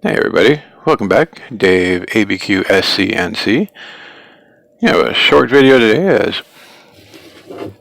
Hey everybody, welcome back. Dave ABQ SCNC. A short video today as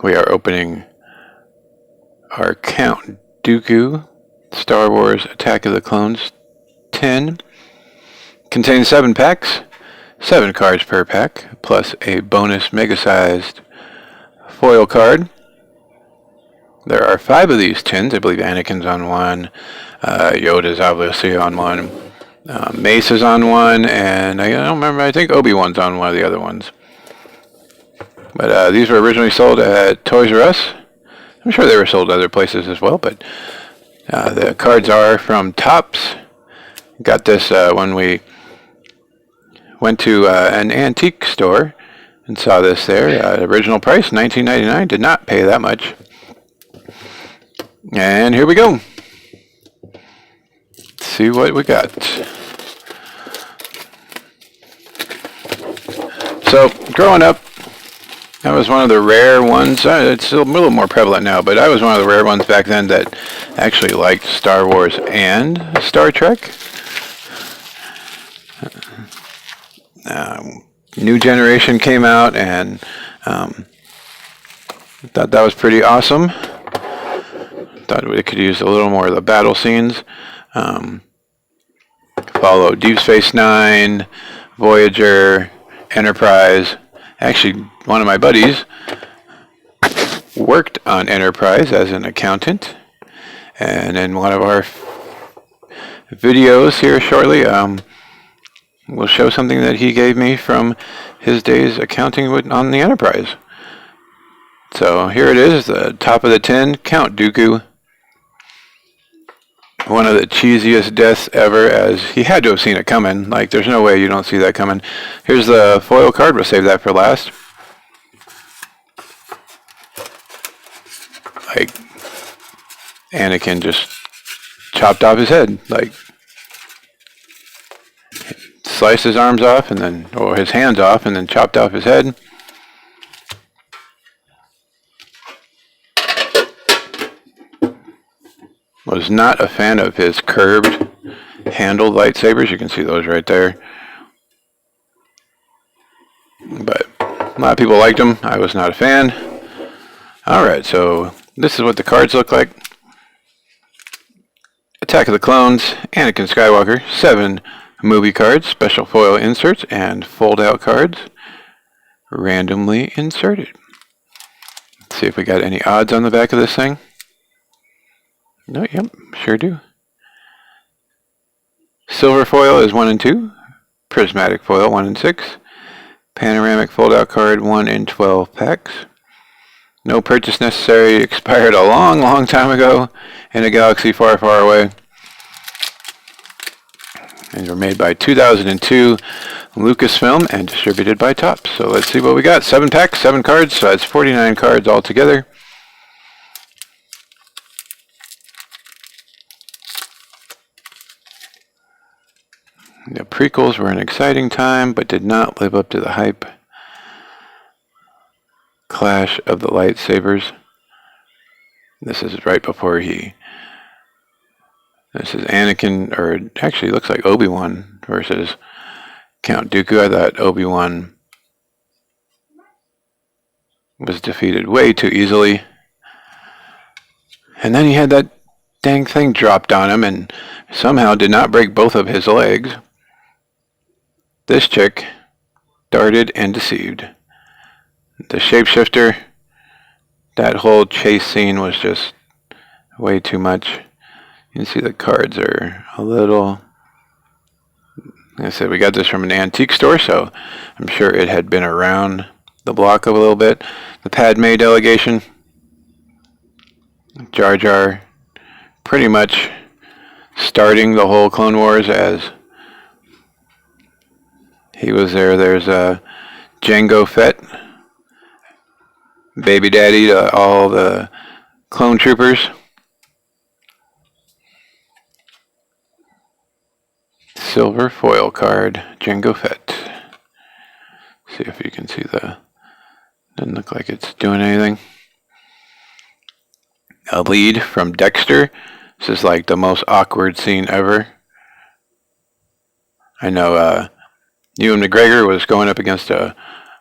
we are opening our Count Dooku Star Wars Attack of the Clones 10. Contains 7 packs, 7 cards per pack, plus a bonus mega-sized foil card. There are 5 of these tins. I believe Anakin's on one, Yoda's obviously on one. Mace is on one, and I don't remember, I think Obi-Wan's on one of the other ones. But these were originally sold at Toys R Us. I'm sure they were sold other places as well, but the cards are from Topps. Got this when we went to an antique store and saw this there. Original price, $19.99. Did not pay that much. And here we go. Let's see what we got. So, growing up, that was one of the rare ones. It's a little more prevalent now, but I was one of the rare ones back then that actually liked Star Wars and Star Trek. New Generation came out, and thought that was pretty awesome. Thought we could use a little more of the battle scenes. Follow Deep Space Nine, Voyager, Enterprise. Actually, one of my buddies worked on Enterprise as an accountant, and in one of our videos here shortly, we'll show something that he gave me from his days accounting on the Enterprise. So here it is, the top of the tin, Count Dooku. One of the cheesiest deaths ever, as he had to have seen it coming. Like, there's no way you don't see that coming. Here's the foil card. We'll save that for last. Like, Anakin just chopped off his head. Like, sliced his arms off, and then, or his hands off, and then chopped off his head. Was not a fan of his curved handled lightsabers. You can see those right there. But a lot of people liked them. I was not a fan. Alright, so this is what the cards look like. Attack of the Clones, Anakin Skywalker, 7 movie cards, special foil inserts, and fold-out cards, randomly inserted. Let's see if we got any odds on the back of this thing. No, yep, sure do. Silver foil is 1 and 2. Prismatic foil 1 and 6. Panoramic fold-out card 1 in 12 packs. No purchase necessary. Expired a long time ago in a galaxy far, far away. And were made by 2002 Lucasfilm and distributed by Topps. So let's see what we got. 7 packs, 7 cards. So that's 49 cards altogether. The prequels were an exciting time, but did not live up to the hype. Clash of the Lightsabers. This is right before this is Anakin, or actually it looks like Obi-Wan versus Count Dooku. I thought Obi-Wan was defeated way too easily. And then he had that dang thing dropped on him and somehow did not break both of his legs. This chick darted and deceived. The shapeshifter, that whole chase scene was just way too much. You can see the cards are a little... Like I said, we got this from an antique store, so I'm sure it had been around the block a little bit. The Padme delegation. Jar Jar pretty much starting the whole Clone Wars as he was there. There's Jango Fett, baby daddy to all the clone troopers. Silver foil card, Jango Fett. See if you can see doesn't look like it's doing anything. A lead from Dexter. This is like the most awkward scene ever. I know Ewan McGregor was going up against a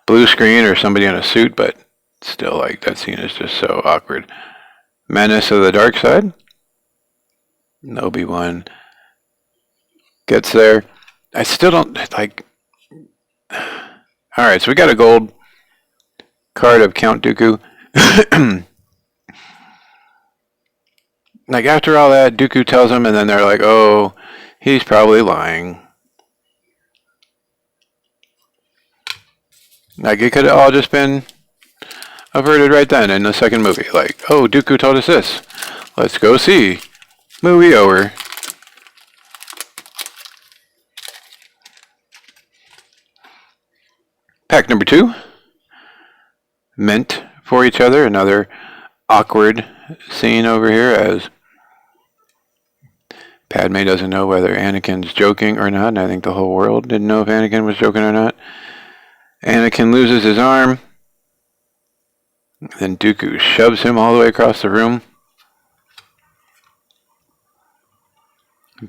blue screen or somebody in a suit, but still, like, that scene is just so awkward. Menace of the Dark Side. Obi-Wan gets there. I still don't, like... Alright, so we got a gold card of Count Dooku. Like, after all that, Dooku tells him, and then they're like, oh, he's probably lying. Like, it could have all just been averted right then in the second movie. Like, oh, Dooku told us this. Let's go see. Movie over. Pack number 2. Meant for each other. Another awkward scene over here as Padme doesn't know whether Anakin's joking or not, and I think the whole world didn't know if Anakin was joking or not. Anakin loses his arm. Then Dooku shoves him all the way across the room.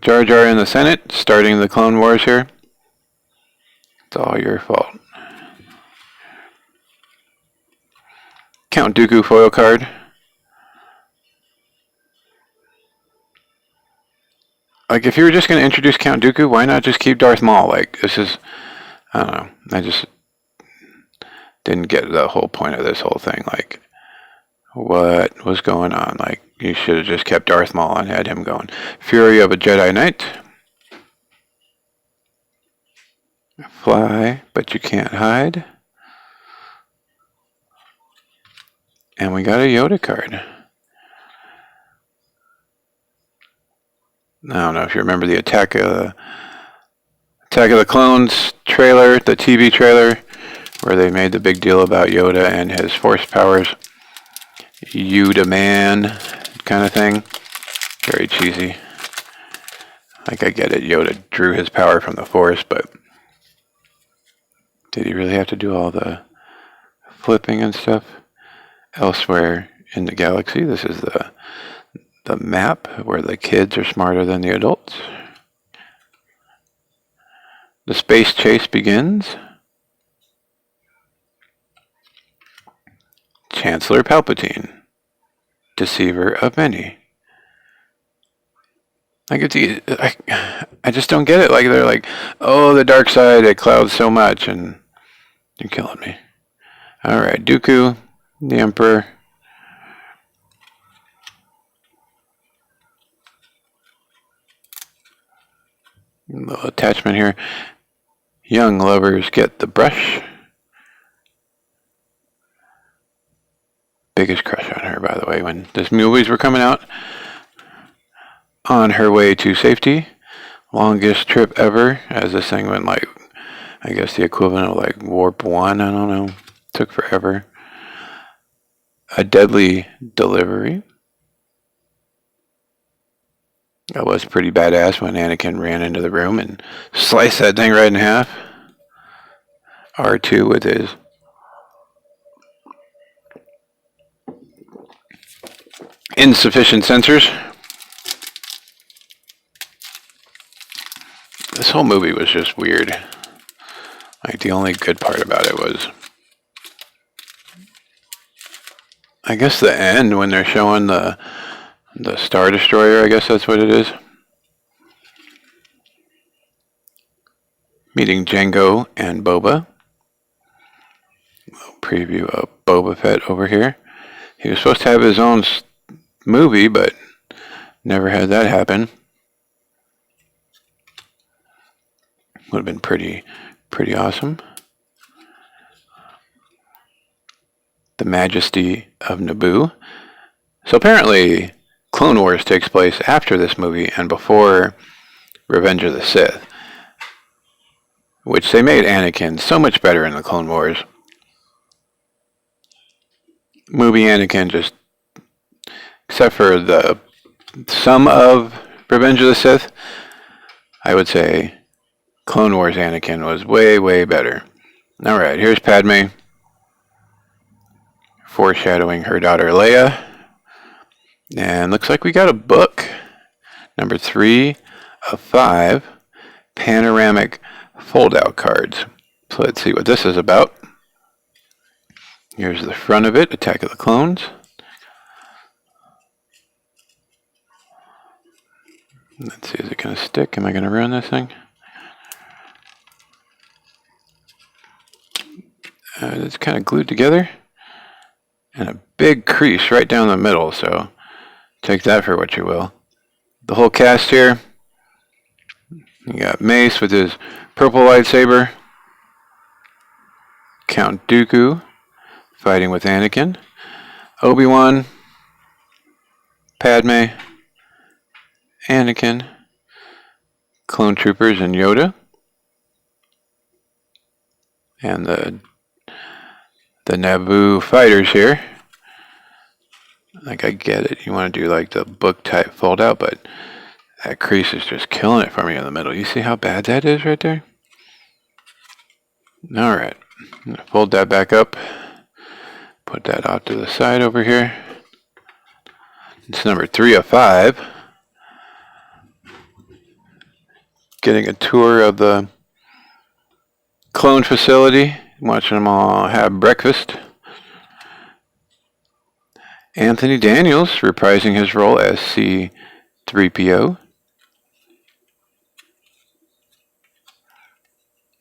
Jar Jar in the Senate, starting the Clone Wars here. It's all your fault. Count Dooku foil card. Like, if you were just going to introduce Count Dooku, why not just keep Darth Maul? Like, this is... I don't know. I just didn't get the whole point of this whole thing. Like, what was going on? Like, you should have just kept Darth Maul and had him going. Fury of a Jedi Knight. Fly, but you can't hide. And we got a Yoda card. I don't know if you remember the Attack of the Clones trailer, the TV trailer, where they made the big deal about Yoda and his force powers. Yoda man kind of thing. Very cheesy. Like, I get it, Yoda drew his power from the force, but did he really have to do all the flipping and stuff? Elsewhere in the galaxy, this is the map where the kids are smarter than the adults. The space chase begins. Chancellor Palpatine, deceiver of many. Like, I just don't get it. Like, they're like, oh, the dark side, it clouds so much, and you're killing me. Alright, Dooku, the Emperor. A little attachment here. Young lovers get the brush. Biggest crush on her, by the way, when these movies were coming out. On her way to safety. Longest trip ever, as this thing went, like, I guess the equivalent of like warp 1, I don't know. Took forever. A deadly delivery. That was pretty badass when Anakin ran into the room and sliced that thing right in half. R2 with his insufficient sensors. This whole movie was just weird. Like, the only good part about it was, I guess, the end when they're showing the Star Destroyer, I guess that's what it is. Meeting Jango and Boba. A little preview of Boba Fett over here. He was supposed to have his own movie, but never had that happen. Would have been pretty awesome. The Majesty of Naboo. So apparently, Clone Wars takes place after this movie and before Revenge of the Sith, which they made Anakin so much better in the Clone Wars. Movie Anakin just, except for the some of Revenge of the Sith, I would say Clone Wars Anakin was way better. Alright, here's Padme foreshadowing her daughter Leia. And looks like we got a book. Number 3 of 5. panoramic fold-out cards. So let's see what this is about. Here's the front of it, Attack of the Clones. Let's see, is it going to stick? Am I going to ruin this thing? It's kind of glued together. And a big crease right down the middle, so take that for what you will. The whole cast here. You got Mace with his purple lightsaber. Count Dooku fighting with Anakin. Obi-Wan. Padme. Anakin. Clone Troopers and Yoda. And the Naboo fighters here. Like, I get it. You want to do like the book type fold out, but that crease is just killing it for me in the middle. You see how bad that is right there? Alright. Fold that back up. Put that off to the side over here. It's number 3 of 5. Getting a tour of the clone facility. Watching them all have breakfast. Anthony Daniels reprising his role as C-3PO.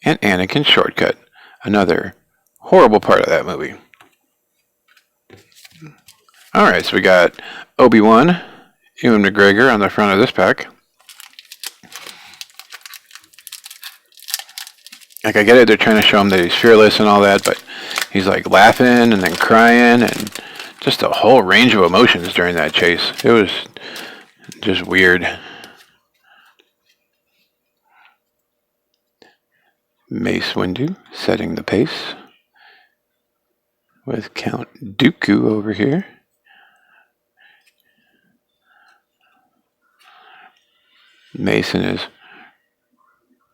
And Anakin Shortcut. Another horrible part of that movie. Alright, so we got Obi-Wan, Ewan McGregor on the front of this pack. Like, I get it, they're trying to show him that he's fearless and all that, but he's like laughing and then crying and just a whole range of emotions during that chase. It was just weird. Mace Windu setting the pace with Count Dooku over here. Mace in his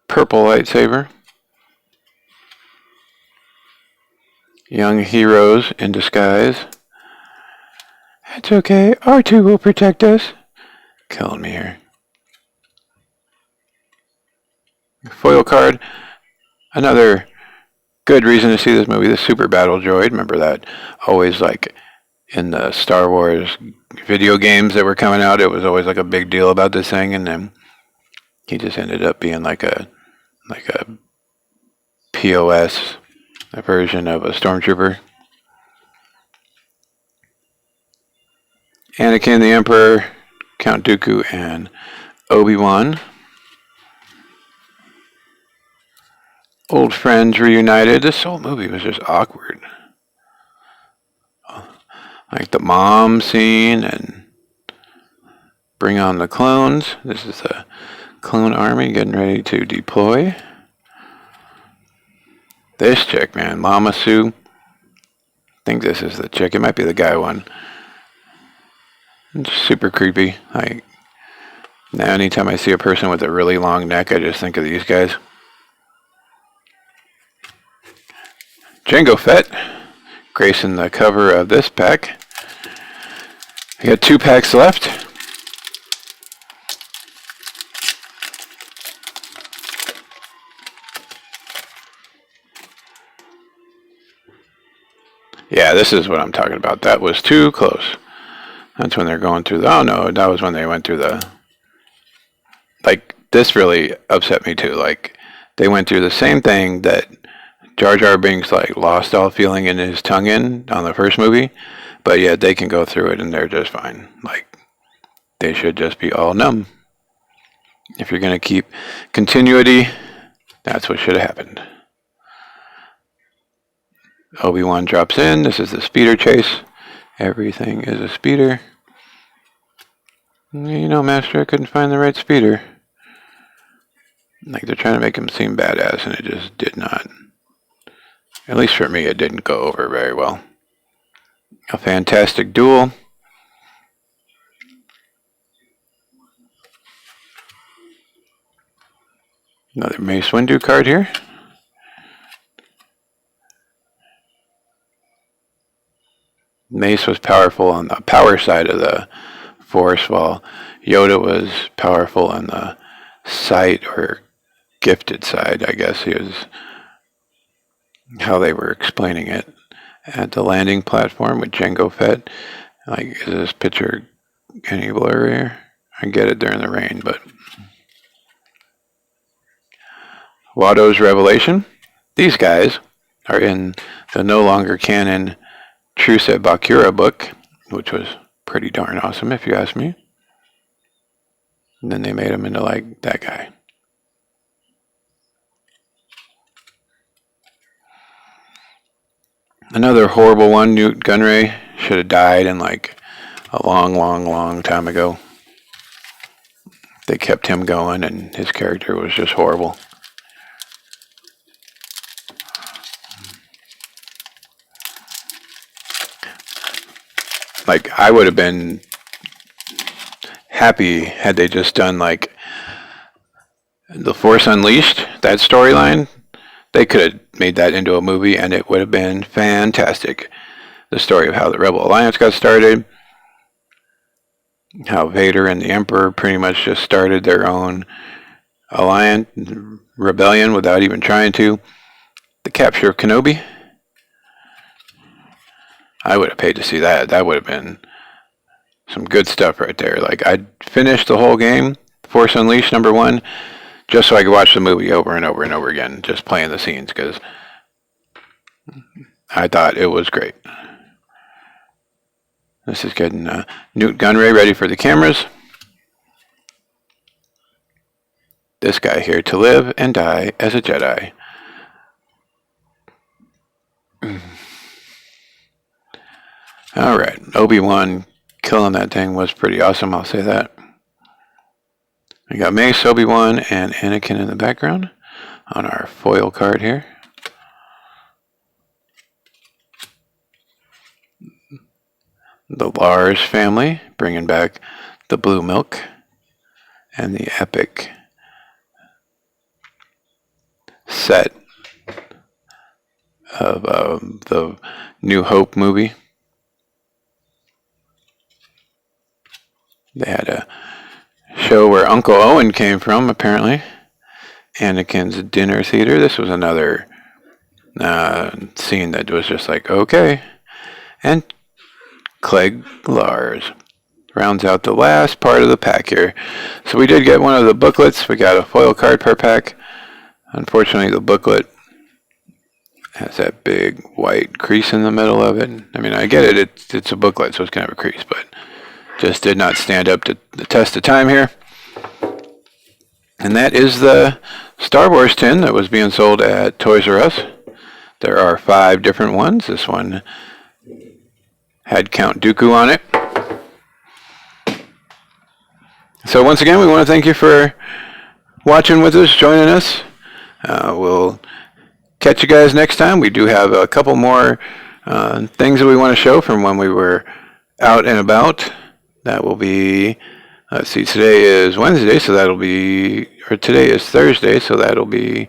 purple lightsaber. Young heroes in disguise. It's okay, R2 will protect us. Killing me here. Foil card. Another good reason to see this movie, the Super Battle Droid. Remember that? Always like in the Star Wars video games that were coming out, it was always like a big deal about this thing, and then he just ended up being like a POS, a version of a stormtrooper. Anakin the Emperor, Count Dooku, and Obi-Wan. Old friends reunited. This whole movie was just awkward. Like the mom scene and bring on the clones. This is the clone army getting ready to deploy. This chick, man, Mama Sue. I think this is the chick. It might be the guy one. It's super creepy. Like, now anytime I see a person with a really long neck, I just think of these guys. Jango Fett, gracing the cover of this pack. We got 2 packs left. Yeah, this is what I'm talking about. That was too close. That's when they're going through the... Oh, no, that was when they went through the... Like, this really upset me, too. Like, they went through the same thing that Jar Jar Binks, like, lost all feeling in his tongue in on the first movie. But, yeah, they can go through it, and they're just fine. Like, they should just be all numb. If you're going to keep continuity, that's what should have happened. Obi-Wan drops in. This is the speeder chase. Everything is a speeder. You know, Master, I couldn't find the right speeder. Like, they're trying to make him seem badass, and it just did not. At least for me, it didn't go over very well. A fantastic duel. Another Mace Windu card here. Mace was powerful on the power side of the Force, while Yoda was powerful on the sight or gifted side, I guess, is how they were explaining it. At the landing platform with Jango Fett. Like, is this picture any blurrier? I get it during the rain, but Watto's Revelation. These guys are in the no longer canon Truce at Bakura book, which was pretty darn awesome if you ask me. And then they made him into like that guy. Another horrible one, Newt Gunray should have died in like a long time ago. They kept him going and his character was just horrible. Like, I would have been happy had they just done like The Force Unleashed, that storyline. They could have made that into a movie and it would have been fantastic. The story of how the Rebel Alliance got started, how Vader and the Emperor pretty much just started their own alliance, rebellion without even trying to. The capture of Kenobi. I would have paid to see that. That would have been some good stuff right there. Like, I'd finish the whole game, Force Unleashed #1, just so I could watch the movie over and over and over again, just playing the scenes, because I thought it was great. This is getting Newt Gunray ready for the cameras. This guy here, to live and die as a Jedi. Alright, Obi-Wan killing that thing was pretty awesome, I'll say that. We got Mace, Obi-Wan, and Anakin in the background on our foil card here. The Lars family, bringing back the blue milk and the epic set of the New Hope movie. They had a show where Uncle Owen came from, apparently. Anakin's dinner theater. This was another scene that was just like, okay. And Clegg Lars rounds out the last part of the pack here. So we did get one of the booklets. We got a foil card per pack. Unfortunately, the booklet has that big white crease in the middle of it. I mean, I get it. It's a booklet, so it's going to have a crease, but just did not stand up to the test of time here. And that is the Star Wars tin that was being sold at Toys R Us. There are 5 different ones. This one had Count Dooku on it. So once again, we want to thank you for watching with us, joining us. We'll catch you guys next time. We do have a couple more things that we want to show from when we were out and about. That will be, let's see, today is Wednesday, so that'll be, or today is Thursday, so that'll be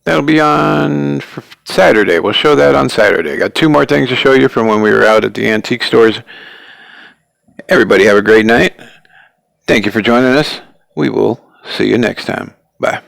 on Saturday. We'll show that on Saturday. Got 2 more things to show you from when we were out at the antique stores. Everybody have a great night. Thank you for joining us. We will see you next time. Bye.